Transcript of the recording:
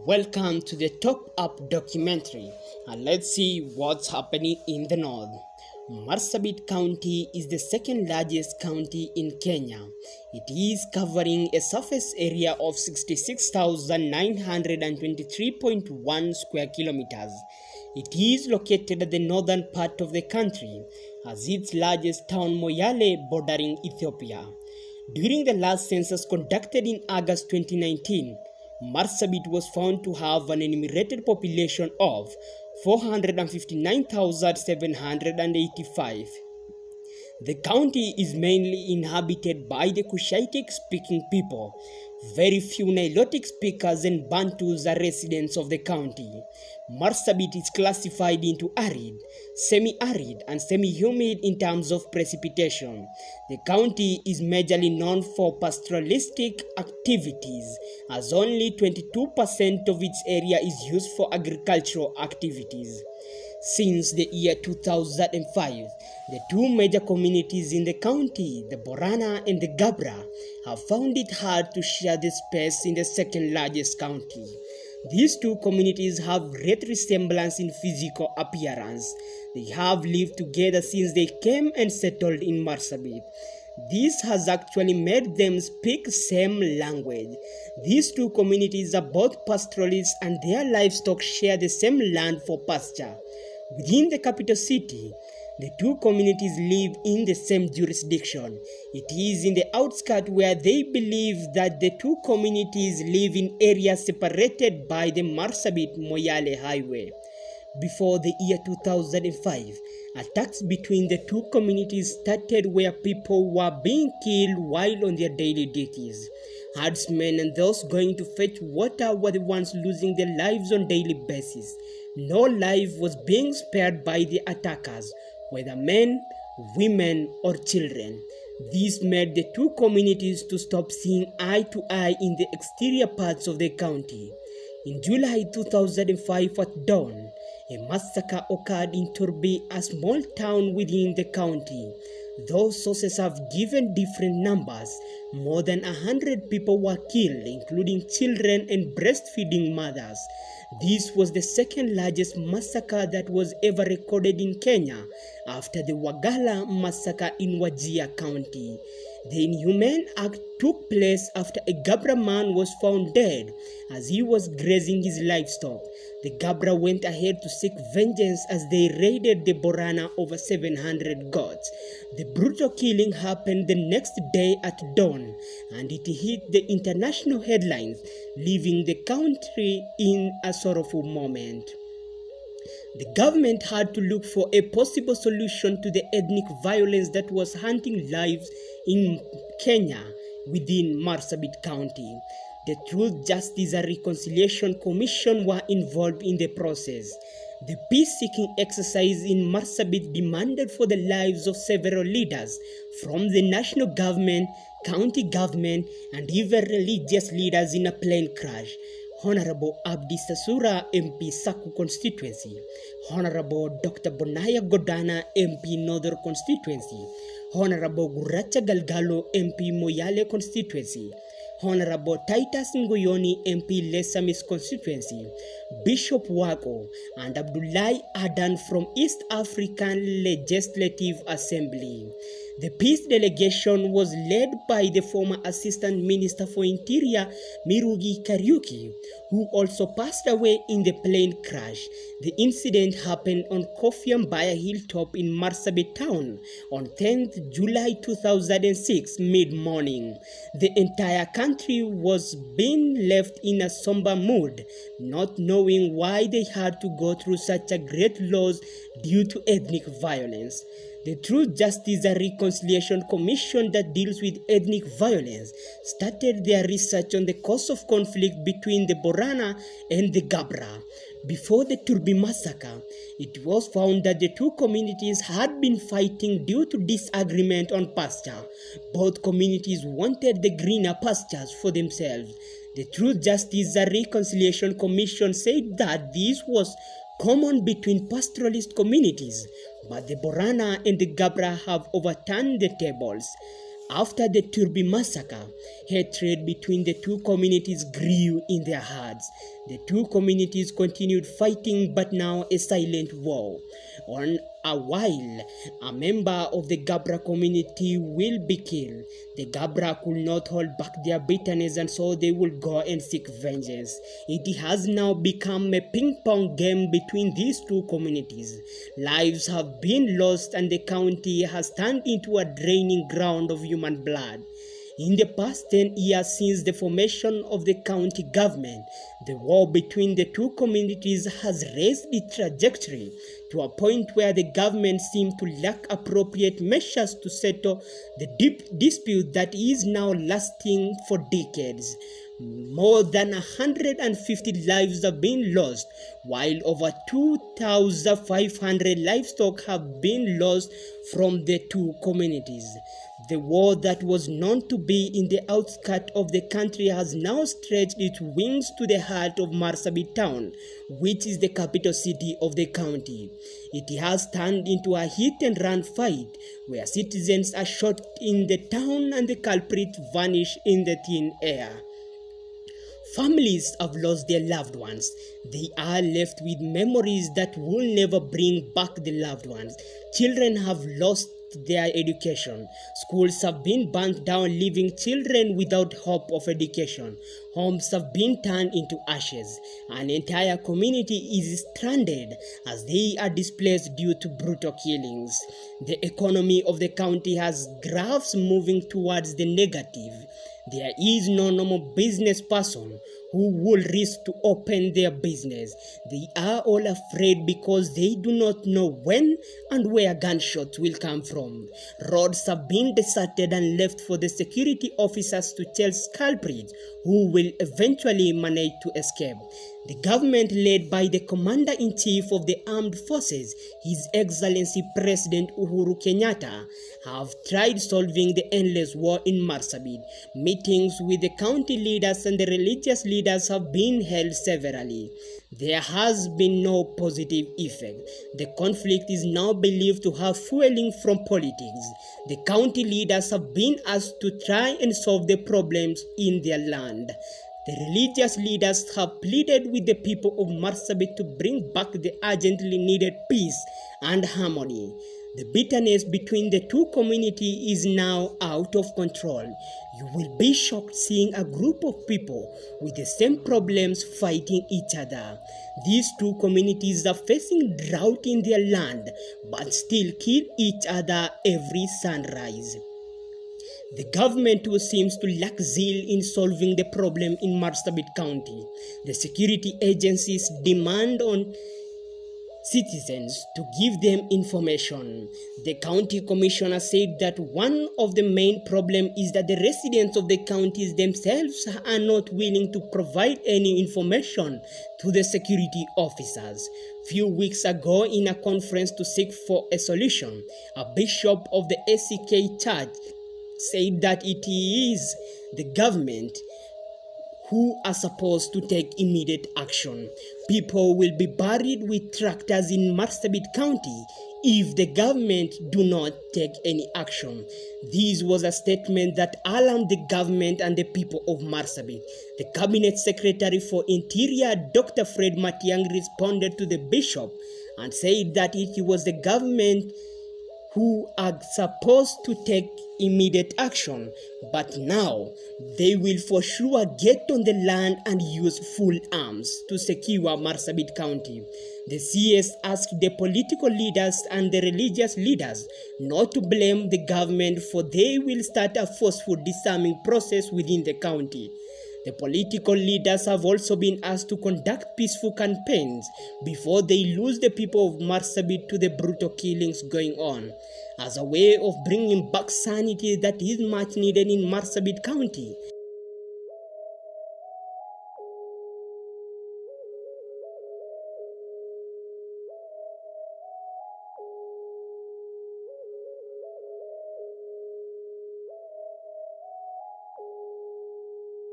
Welcome to the Top Up documentary, and let's see what's happening in the north. Marsabit County is the second largest county in Kenya. It is covering a surface area of 66,923.1 square kilometers. It is located at the northern part of the country, as its largest town Moyale bordering Ethiopia. During the last census conducted in August 2019, Marsabit was found to have an enumerated population of 459,785. The county is mainly inhabited by the Cushitic-speaking people. Very few Nilotic speakers and Bantus are residents of the county. Marsabit is classified into arid, semi-arid, and semi-humid in terms of precipitation. The county is majorly known for pastoralistic activities, as only 22% of its area is used for agricultural activities. Since the year 2005, the two major communities in the county, the Borana and the Gabra, have found it hard to share the space in the second largest county. These two communities have great resemblance in physical appearance. They have lived together since they came and settled in Marsabit. This has actually made them speak same language. These two communities are both pastoralists and their livestock share the same land for pasture. Within the capital city, the two communities live in the same jurisdiction. It is in the outskirts where they believe that the two communities live in areas separated by the Marsabit-Moyale highway. Before the year 2005, attacks between the two communities started where people were being killed while on their daily duties. Herdsmen and those going to fetch water were the ones losing their lives on a daily basis. No life was being spared by the attackers, whether men, women, or children. This made the two communities to stop seeing eye to eye in the exterior parts of the county. In July 2005 at dawn, a massacre occurred in Turbi, a small town within the county. Though sources have given different numbers, more than 100 people were killed, including children and breastfeeding mothers. This was the second largest massacre that was ever recorded in Kenya after the Wagala massacre in Wajir County. The inhumane act took place after a Gabra man was found dead as he was grazing his livestock. The Gabra went ahead to seek vengeance as they raided the Borana over 700 goats. The brutal killing happened the next day at dawn, and it hit the international headlines, leaving the country in a sorrowful moment. The government had to look for a possible solution to the ethnic violence that was hunting lives in Kenya within Marsabit County. The Truth, Justice and Reconciliation Commission were involved in the process. The peace-seeking exercise in Marsabit demanded for the lives of several leaders, from the national government, county government, and even religious leaders in a plane crash. Honorable Abdi Sasura, MP Saku constituency, Honorable Dr. Bonaya Godana, MP Northern constituency, Honorable Guracha Galgalo, MP Moyale constituency, Honorable Titus Ngoyoni, MP Lesamis constituency, Bishop Wako, and Abdullahi Adan from East African Legislative Assembly. The peace delegation was led by the former Assistant Minister for Interior, Mirugi Kariuki, who also passed away in the plane crash. The incident happened on Kofiambaya Hilltop in Marsabit Town on 10th July 2006 mid-morning. The entire country was being left in a somber mood, not knowing why they had to go through such a great loss due to ethnic violence. The Truth, Justice and Reconciliation Commission that deals with ethnic violence started their research on the cause of conflict between the Borana and the Gabra. Before the Turbi massacre, it was found that the two communities had been fighting due to disagreement on pasture. Both communities wanted the greener pastures for themselves. The Truth, Justice and Reconciliation Commission said that this was common between pastoralist communities, but the Borana and the Gabra have overturned the tables. After the Turbi massacre, hatred between the two communities grew in their hearts. The two communities continued fighting, but now a silent war. On a while, a member of the Gabra community will be killed. The Gabra could not hold back their bitterness, and so they will go and seek vengeance. It has now become a ping-pong game between these two communities. Lives have been lost, and the county has turned into a draining ground of human blood. In the past 10 years since the formation of the county government, the war between the two communities has raised its trajectory to a point where the government seems to lack appropriate measures to settle the deep dispute that is now lasting for decades. More than 150 lives have been lost, while over 2,500 livestock have been lost from the two communities. The war that was known to be in the outskirts of the country has now stretched its wings to the heart of Marsabit town, which is the capital city of the county. It has turned into a hit-and-run fight where citizens are shot in the town and the culprits vanish in the thin air. Families have lost their loved ones. They are left with memories that will never bring back the loved ones. Children have lost their education. Schools have been burnt down, leaving children without hope of education. Homes have been turned into ashes. An entire community is stranded as they are displaced due to brutal killings. The economy of the county has graphs moving towards the negative. There is no normal business person who will risk to open their business. They are all afraid because they do not know when and where gunshots will come from. Roads have been deserted and left for the security officers to chase culprits who will eventually manage to escape. The government led by the Commander-in-Chief of the Armed Forces, His Excellency President Uhuru Kenyatta, have tried solving the endless war in Marsabit. Meetings with the county leaders and the religious leaders have been held severally. There has been no positive effect. The conflict is now believed to have fueling from politics. The county leaders have been asked to try and solve the problems in their land. The religious leaders have pleaded with the people of Marsabit to bring back the urgently needed peace and harmony. The bitterness between the two communities is now out of control. You will be shocked seeing a group of people with the same problems fighting each other. These two communities are facing drought in their land, but still kill each other every sunrise. The government too seems to lack zeal in solving the problem in Marsabit County. The security agencies demand on citizens to give them information. The county commissioner said that one of the main problems is that the residents of the counties themselves are not willing to provide any information to the security officers. Few weeks ago, in a conference to seek for a solution, a bishop of the ACK Church said that it is the government who are supposed to take immediate action. People will be buried with tractors in Marsabit County if the government do not take any action. This was a statement that alarmed the government and the people of Marsabit. The Cabinet Secretary for Interior, Dr. Fred Matiang'i, responded to the bishop and said that it was the government who are supposed to take immediate action, but now they will for sure get on the land and use full arms to secure Marsabit County. The CS asked the political leaders and the religious leaders not to blame the government, for they will start a forceful disarming process within the county. The political leaders have also been asked to conduct peaceful campaigns before they lose the people of Marsabit to the brutal killings going on, as a way of bringing back sanity that is much needed in Marsabit County.